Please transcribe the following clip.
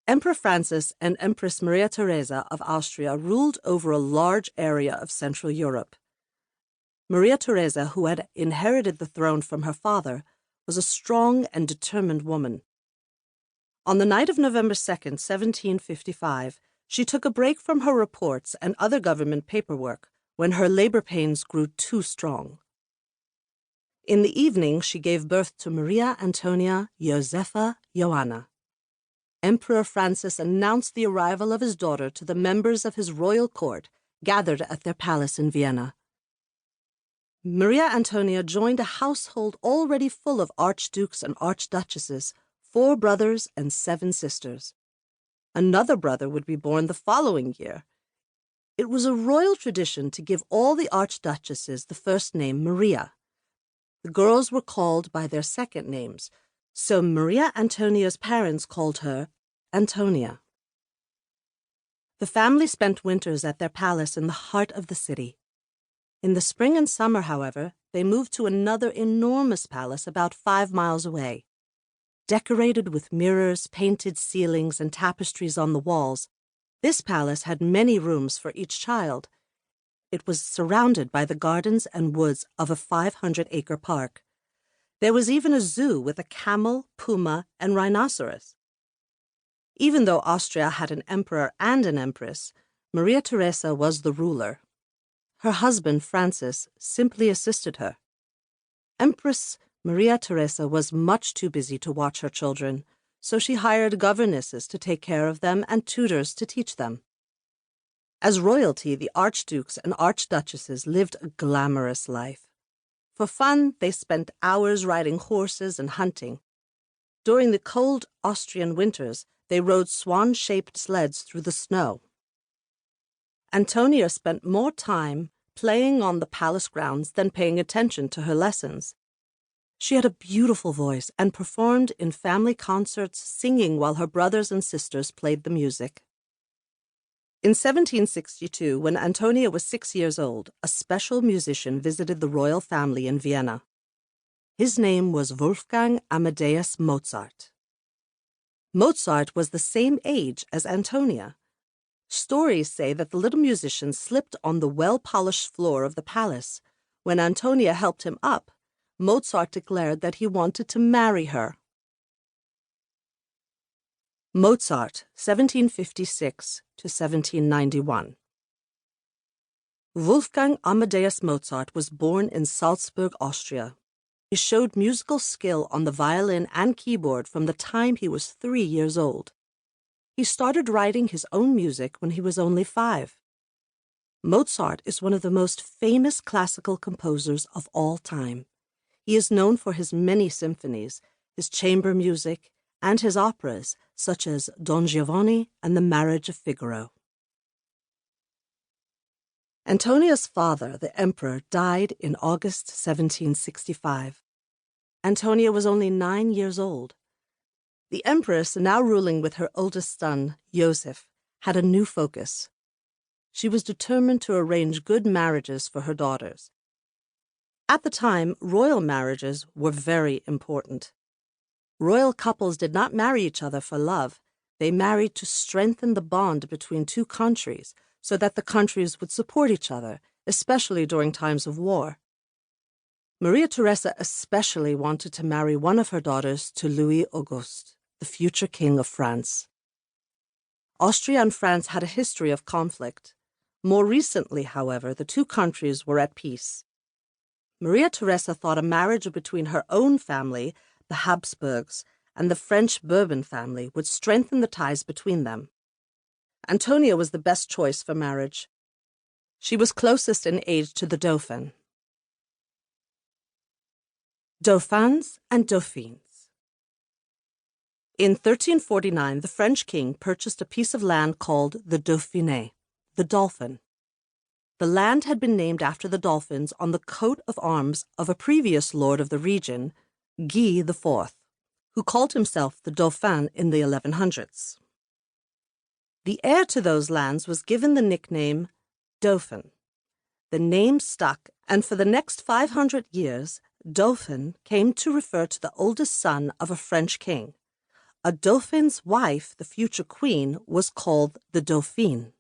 Emperor Francis and Empress Maria Theresa of Austria ruled over a large area of Central Europe. Maria Theresa, who had inherited the throne from her father, was a strong and determined woman. On the night of November 2nd, 1755, she took a break from her reports and other government paperwork when her labor pains grew too strong. In the evening, she gave birth to Maria Antonia Josepha Johanna. Emperor Francis announced the arrival of his daughter to the members of his royal court gathered at their palace in Vienna. Maria Antonia joined a household already full of archdukes and archduchesses, 4 brothers and 7 sisters. Another brother would be born the following year. It was a royal tradition to give all the archduchesses the first name Maria. The girls were called by their second names, so Maria Antonia's parents called her Antonia. The family spent winters at their palace in the heart of the city. In the spring and summer, however, they moved to another enormous palace about 5 miles away. Decorated with mirrors, painted ceilings, and tapestries on the walls, this palace had many rooms for each child. It was surrounded by the gardens and woods of a 500-acre park. There was even a zoo with a camel, puma, and rhinoceros. Even though Austria had an emperor and an empress, Maria Theresa was the ruler. Her husband, Francis, simply assisted her. Empress Maria Theresa was much too busy to watch her children, so she hired governesses to take care of them and tutors to teach them. As royalty, the archdukes and archduchesses lived a glamorous life. For fun, they spent hours riding horses and hunting. During the cold Austrian winters, they rode swan-shaped sleds through the snow. Antonia spent more time playing on the palace grounds than paying attention to her lessons. She had a beautiful voice and performed in family concerts, singing while her brothers and sisters played the music. In 1762, when Antonia was 6 years old, a special musician visited the royal family in Vienna. His name was Wolfgang Amadeus Mozart. Mozart was the same age as Antonia. Stories say that the little musician slipped on the well-polished floor of the palace. When Antonia helped him up, Mozart declared that he wanted to marry her. Mozart, 1756 to 1791. Wolfgang Amadeus Mozart was born in Salzburg, Austria. He showed musical skill on the violin and keyboard from the time he was 3 years old. He started writing his own music when he was only 5. Mozart is one of the most famous classical composers of all time. He is known for his many symphonies, his chamber music, and his operas, such as Don Giovanni and The Marriage of Figaro. Antonia's father, the emperor, died in August 1765. Antonia was only 9 years old. The empress, now ruling with her oldest son, Joseph, had a new focus. She was determined to arrange good marriages for her daughters. At the time, royal marriages were very important. Royal couples did not marry each other for love. They married to strengthen the bond between 2 countries so that the countries would support each other, especially during times of war. Maria Theresa especially wanted to marry one of her daughters to Louis Auguste, the future king of France. Austria and France had a history of conflict. More recently, however, the 2 countries were at peace. Maria Theresa thought a marriage between her own family, the Habsburgs, and the French Bourbon family would strengthen the ties between them. Antonia was the best choice for marriage. She was closest in age to the Dauphin. Dauphins and Dauphines. In 1349, the French king purchased a piece of land called the Dauphiné, the Dolphin. The land had been named after the dolphins on the coat of arms of a previous lord of the region, Guy IV, who called himself the Dauphin in the 1100s. The heir to those lands was given the nickname Dauphin. The name stuck, and for the next 500 years, Dauphin came to refer to the oldest son of a French king, A dauphin's wife, the future queen, was called the dauphine.